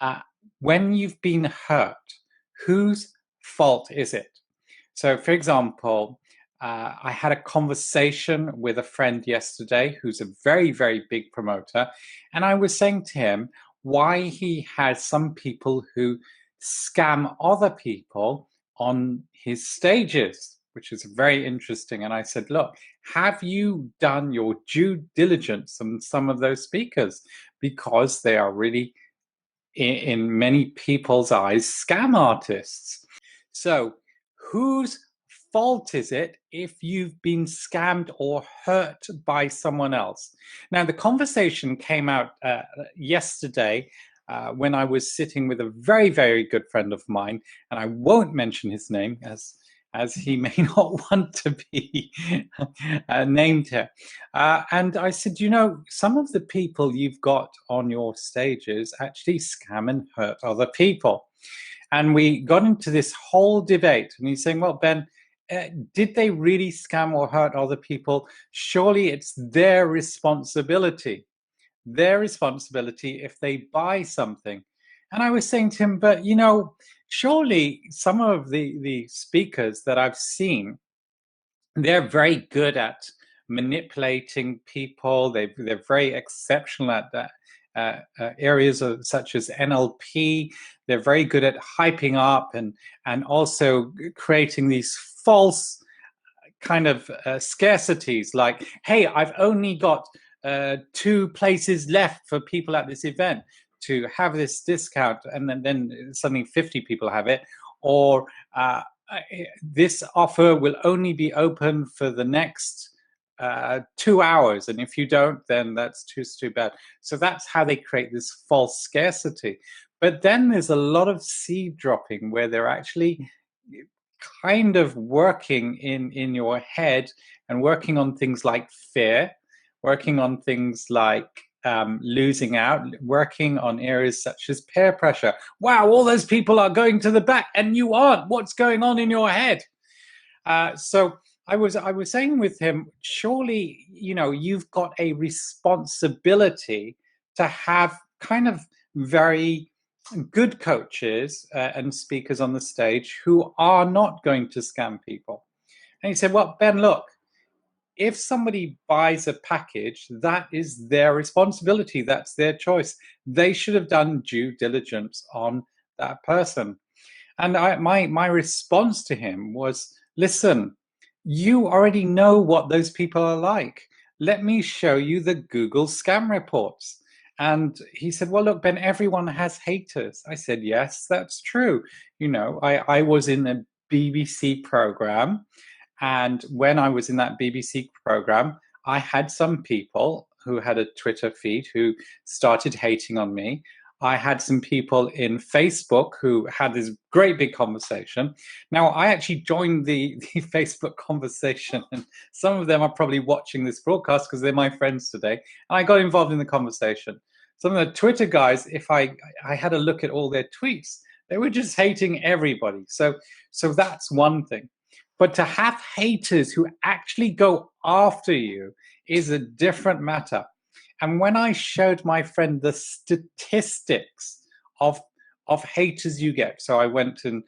uh, when you've been hurt, whose fault is it? So, for example, I had a conversation with a friend yesterday who's a very, very big promoter. And I was saying to him why he has some people who scam other people on his stages, which is very interesting. And I said, look, have you done your due diligence on some of those speakers? Because they are really, in many people's eyes, scam artists. So, whose fault is it if you've been scammed or hurt by someone else? Now, the conversation came out yesterday when I was sitting with a very, very good friend of mine, and I won't mention his name as he may not want to be named here. And I said, you know, some of the people you've got on your stages actually scam and hurt other people. And we got into this whole debate, and he's saying, well, Ben, did they really scam or hurt other people? Surely it's their responsibility if they buy something. And I was saying to him, but you know, surely some of the speakers that I've seen, they're very good at manipulating people. They're very exceptional at that. Areas such as NLP, they're very good at hyping up and also creating these false kind of scarcities, like, hey, I've only got 2 places left for people at this event to have this discount, and then suddenly 50 people have it, or this offer will only be open for the next 2 hours, and if you don't, then that's too bad. So that's how they create this false scarcity. But then there's a lot of seed dropping where they're actually kind of working in your head and working on things like fear, working on things like losing out, working on areas such as peer pressure. Wow, all those people are going to the back and you aren't. What's going on in your head? So I was saying with him, surely, you know, you've got a responsibility to have kind of very good coaches and speakers on the stage who are not going to scam people. And he said, well, Ben, look, if somebody buys a package, that is their responsibility. That's their choice. They should have done due diligence on that person. And my response to him was, listen, you already know what those people are like. Let me show you the Google scam reports. And he said, well, look, Ben, everyone has haters. I said, yes, that's true. You know, I was in a BBC program. And when I was in that BBC program, I had some people who had a Twitter feed who started hating on me. I had some people in Facebook who had this great big conversation. Now, I actually joined the Facebook conversation, and some of them are probably watching this broadcast because they're my friends today. And I got involved in the conversation. Some of the Twitter guys, if I had a look at all their tweets, they were just hating everybody. So that's one thing. But to have haters who actually go after you is a different matter. And when I showed my friend the statistics of haters you get, so I went and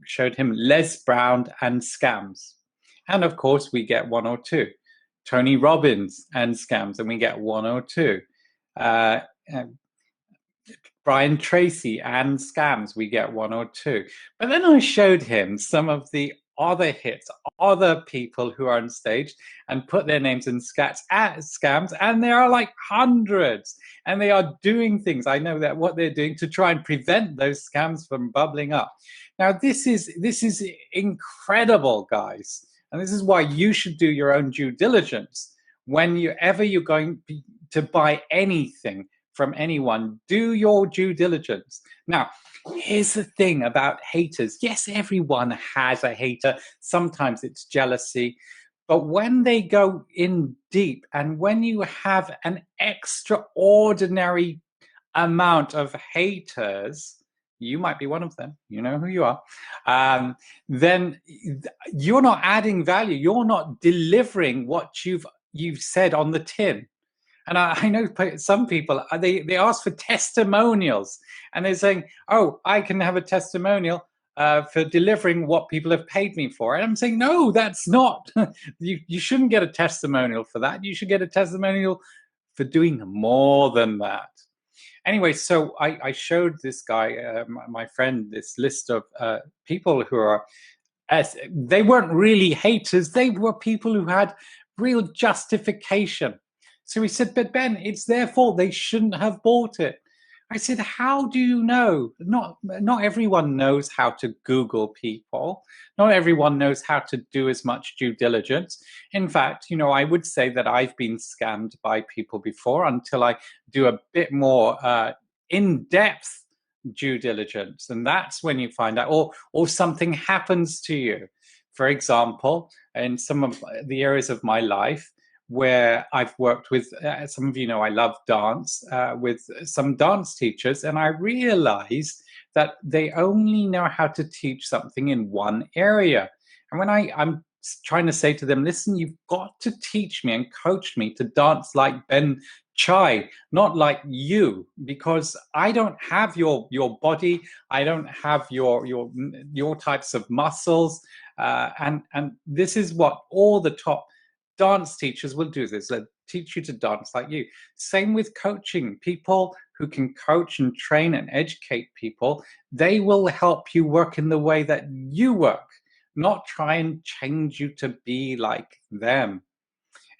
showed him Les Brown and scams, and of course we get 1 or 2. Tony Robbins and scams, and we get 1 or 2. Brian Tracy and scams, we get 1 or 2. But then I showed him some of the other hits, other people who are on stage, and put their names in scams, and there are like hundreds, and they are doing things. I know that what they're doing to try and prevent those scams from bubbling up. Now, this is incredible, guys, and this is why you should do your own due diligence whenever you're going to buy anything from anyone. Do your due diligence. Now, here's the thing about haters. Yes, everyone has a hater. Sometimes it's jealousy. But when they go in deep, and when you have an extraordinary amount of haters, you might be one of them, you know who you are, then you're not adding value. You're not delivering what you've said on the tin. And I know some people, they ask for testimonials, and they're saying, oh, I can have a testimonial for delivering what people have paid me for. And I'm saying, no, that's not, you shouldn't get a testimonial for that. You should get a testimonial for doing more than that. Anyway, so I showed this guy, my friend, this list of people who are, as they weren't really haters, they were people who had real justification. So he said, but Ben, it's their fault. They shouldn't have bought it. I said, how do you know? Not everyone knows how to Google people. Not everyone knows how to do as much due diligence. In fact, I would say that I've been scammed by people before until I do a bit more in-depth due diligence, and that's when you find out, or something happens to you. For example, in some of the areas of my life where I've worked with, some of you know I love dance, with some dance teachers, and I realized that they only know how to teach something in one area. And when I'm trying to say to them, listen, you've got to teach me and coach me to dance like Ben Chai, not like you, because I don't have your body, I don't have your types of muscles, and this is what all the top dance teachers will do. This they'll teach you to dance like you. Same with coaching. People who can coach and train and educate people, they will help you work in the way that you work, not try and change you to be like them.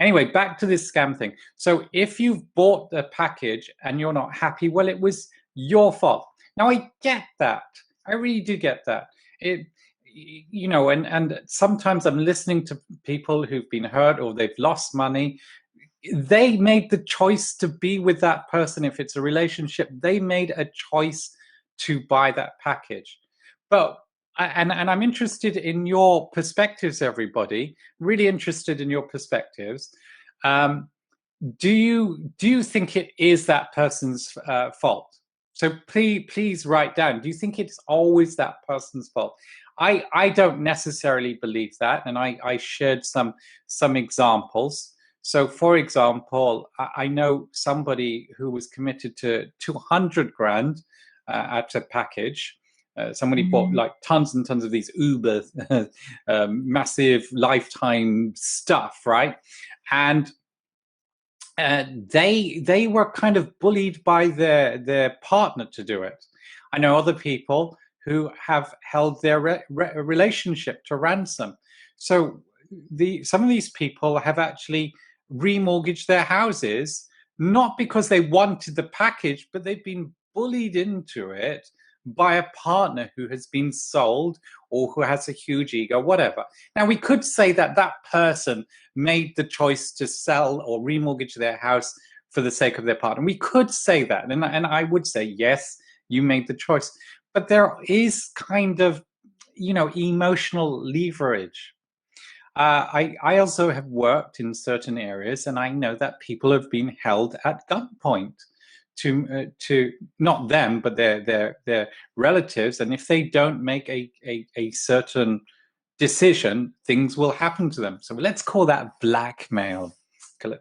Anyway, back to this scam thing. So if you've bought the package and you're not happy, well, it was your fault. Now, I get that. I really do get that. And sometimes I'm listening to people who've been hurt or they've lost money. They made the choice to be with that person. If it's a relationship, they made a choice to buy that package. But and I'm interested in your perspectives, everybody. Really interested in your perspectives. Do you think it is that person's fault? So please write down. Do you think it's always that person's fault? I don't necessarily believe that, and I shared some examples. So, for example, I know somebody who was committed to 200 grand at a package. Somebody bought like tons and tons of these Uber massive lifetime stuff, right? And they were kind of bullied by their partner to do it. I know other people who have held their relationship to ransom. So some of these people have actually remortgaged their houses, not because they wanted the package, but they've been bullied into it by a partner who has been sold or who has a huge ego, whatever. Now, we could say that that person made the choice to sell or remortgage their house for the sake of their partner. We could say that, and I would say, yes, you made the choice. But there is kind of, emotional leverage. I also have worked in certain areas, and I know that people have been held at gunpoint to not them, but their relatives. And if they don't make a certain decision, things will happen to them. So let's call that blackmail. Okay,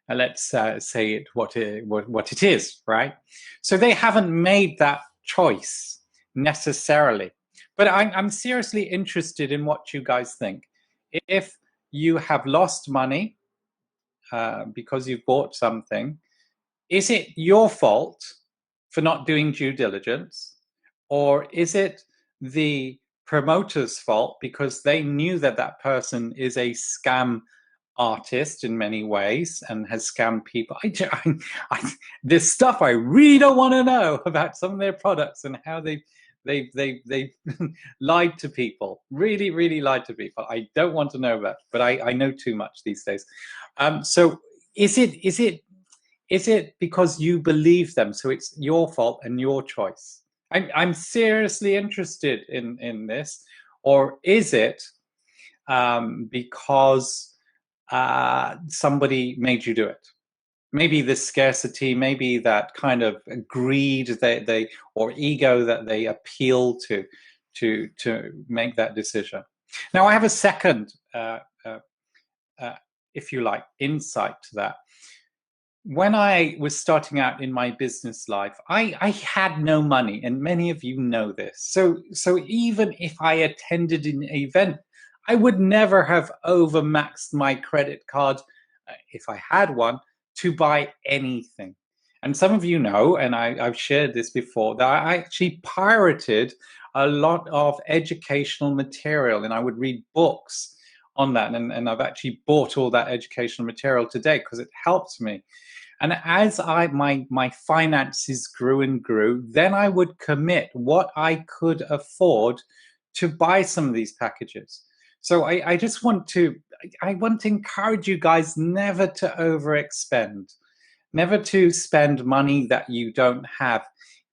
let's say it what it is, right? So they haven't made that choice necessarily. But I'm seriously interested in what you guys think. If you have lost money because you've bought something, is it your fault for not doing due diligence? Or is it the promoter's fault because they knew that that person is a scam artist in many ways and has scammed people? There's stuff I really don't want to know about some of their products and how they've lied to people. Really, really lied to people. I don't want to know that, but I know too much these days. So is it because you believe them, so it's your fault and your choice? I'm seriously interested in this. Or is it because somebody made you do it? Maybe the scarcity, maybe that kind of greed they or ego that they appeal to make that decision. Now, I have a second, if you like, insight to that. when I was starting out in my business life, I had no money, and many of you know this. So even if I attended an event, I would never have overmaxed my credit card, if I had one, to buy anything. And some of you know, and I've shared this before, that I actually pirated a lot of educational material, and I would read books on that. And I've actually bought all that educational material today because it helped me. And as my finances grew and grew, then I would commit what I could afford to buy some of these packages. So I just want to encourage you guys never to overexpend, never to spend money that you don't have.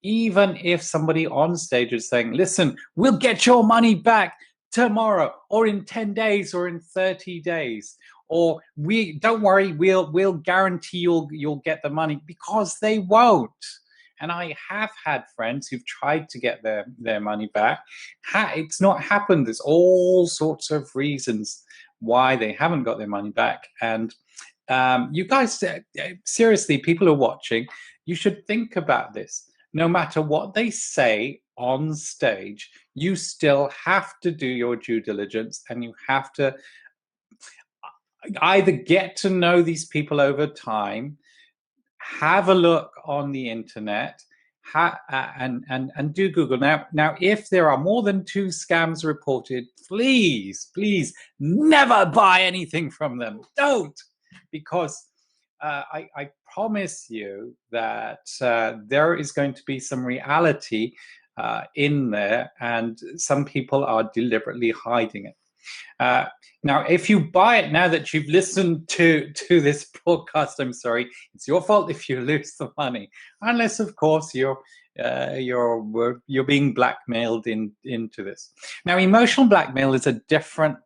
Even if somebody on stage is saying, listen, we'll get your money back tomorrow or in 10 days or in 30 days, or we don't worry, we'll guarantee you'll get the money, because they won't. And I have had friends who've tried to get their money back. It's not happened. There's all sorts of reasons why they haven't got their money back. And you guys, seriously, people are watching, you should think about this. No matter what they say on stage, you still have to do your due diligence, and you have to either get to know these people over time, have a look on the internet, and do Google. Now, if there are more than 2 scams reported, please never buy anything from them. Don't, because I promise you that there is going to be some reality in there, and some people are deliberately hiding it. Now, if you buy it, now that you've listened to this podcast, I'm sorry, it's your fault if you lose the money, unless, of course, you're being blackmailed into this. Now, emotional blackmail is a different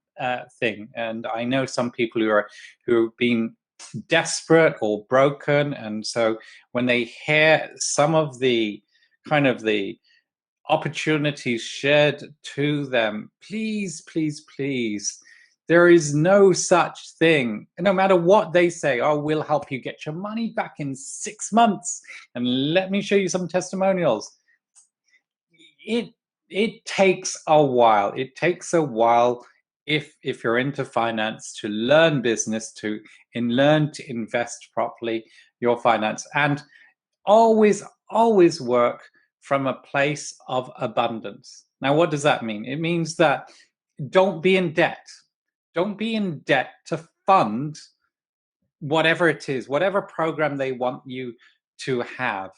thing, and I know some people who've been desperate or broken, and so when they hear some of the kind of the opportunities shared to them, please, there is no such thing. No matter what they say, oh, we'll help you get your money back in 6 months, and let me show you some testimonials. It takes a while. It takes a while, if you're into finance, to learn business, to learn to invest properly your finance, and always work from a place of abundance. Now, what does that mean? It means that don't be in debt. Don't be in debt to fund whatever it is, whatever program they want you to have.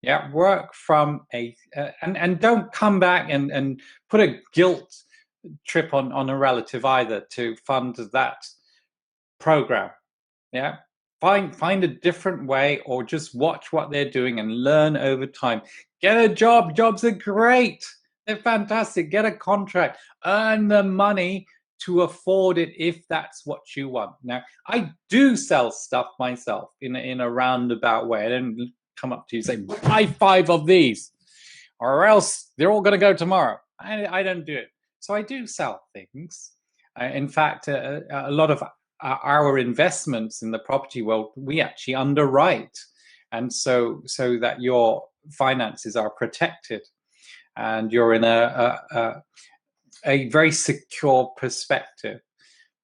Yeah, work from and don't come back and put a guilt trip on a relative either to fund that program. Yeah, find a different way, or just watch what they're doing and learn over time. Get a job. Jobs are great. They're fantastic. Get a contract. Earn the money to afford it if that's what you want. Now, I do sell stuff myself in a roundabout way. I don't come up to you and say, buy 5 of these, or else they're all going to go tomorrow. I don't do it. So I do sell things. In fact, a lot of our investments in the property world, we actually underwrite, and so that your finances are protected and you're in a very secure perspective.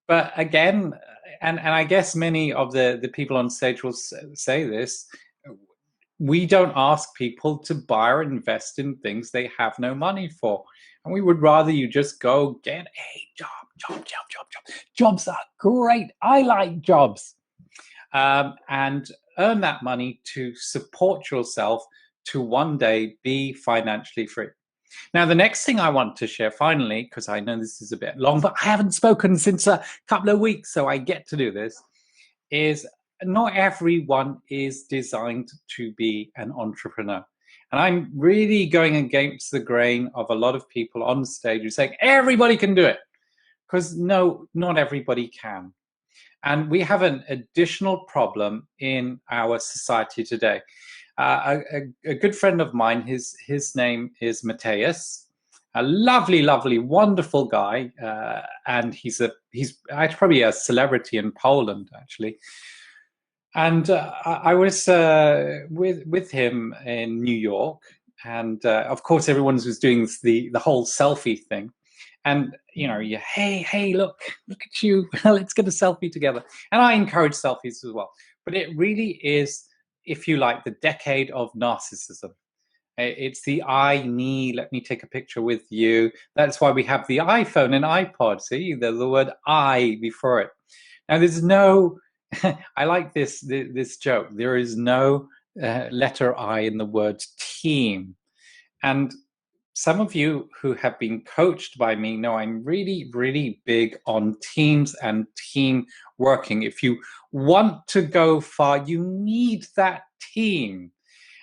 But again, and I guess many of the people on stage will say this, we don't ask people to buy or invest in things they have no money for. And we would rather you just go get a job. Jobs are great. I like jobs. And earn that money to support yourself to one day be financially free. Now, the next thing I want to share finally, because I know this is a bit long, but I haven't spoken since a couple of weeks, so I get to do this, is not everyone is designed to be an entrepreneur. And I'm really going against the grain of a lot of people on stage who say everybody can do it, because no, not everybody can. And we have an additional problem in our society today. A good friend of mine, his name is Mateus, a lovely, wonderful guy, and he's probably a celebrity in Poland, actually. And I was with him in New York, and of course, everyone was doing the whole selfie thing. And you, hey, look at you, let's get a selfie together. And I encourage selfies as well. But it really is, if you like, the decade of narcissism. It's the I, me, let me take a picture with you. That's why we have the iPhone and iPod. See, there's the word I before it. Now, there's no, I like this joke. There is no letter I in the word team. And some of you who have been coached by me know I'm really, really big on teams and team working. If you want to go far, you need that team.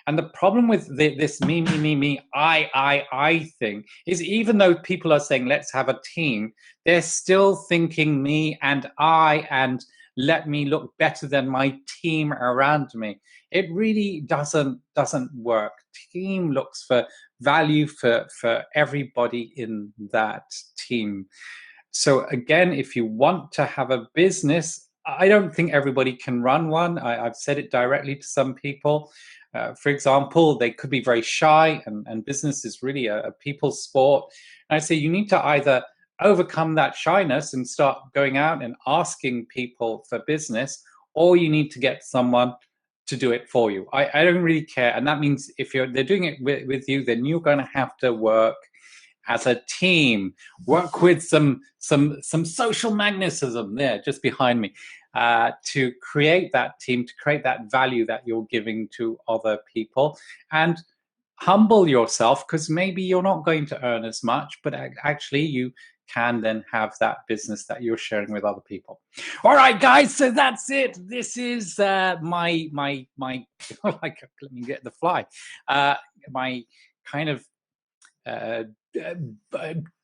And the problem with this me, I thing is, even though people are saying, let's have a team, they're still thinking me and I, and let me look better than my team around me. It really doesn't work. Team looks for value for everybody in that team. So again, if you want to have a business, I don't think everybody can run one. I've said it directly to some people. For example, they could be very shy, and business is really a people sport. And I say you need to either overcome that shyness and start going out and asking people for business, or you need to get someone to do it for you. I don't really care. And that means if they're doing it with you, then you're going to have to work as a team, work with some social magnetism there just behind me, to create that team, to create that value that you're giving to other people. And humble yourself, because maybe you're not going to earn as much, but actually you can then have that business that you're sharing with other people. All right, guys, so that's it. This is my like, let me get the fly, my kind of uh,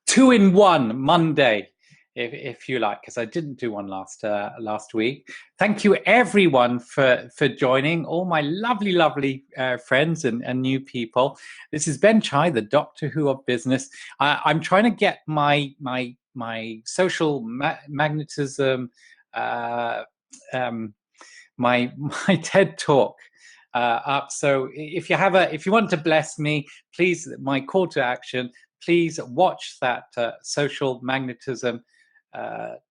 2-in-1 Monday, if you like, because I didn't do one last week. Thank you everyone for joining, all my lovely friends and new people. This is Ben Chai, the Doctor Who of business. I'm trying to get my social magnetism, my TED talk up. So if you want to bless me, please, my call to action, please watch that social magnetism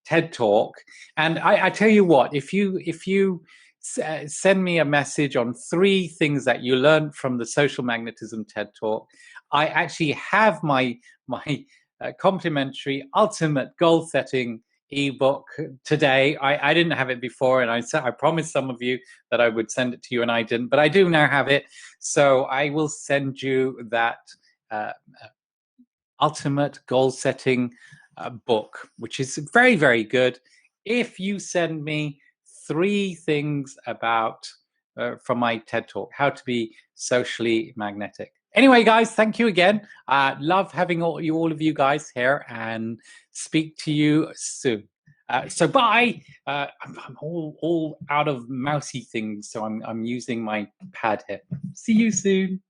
TED talk. And I tell you what, if you send me a message on 3 things that you learned from the social magnetism TED talk, I actually have my complimentary ultimate goal setting ebook today. I didn't have it before, and I promised some of you that I would send it to you, and I didn't, but I do now have it. So I will send you that ultimate goal setting book, which is very good, if you send me 3 things about from my TED talk, how to be socially magnetic. Anyway, guys, thank you again. Love having all of you guys here, and speak to you soon. So bye. I'm all out of mousy things, so I'm using my pad here. See you soon.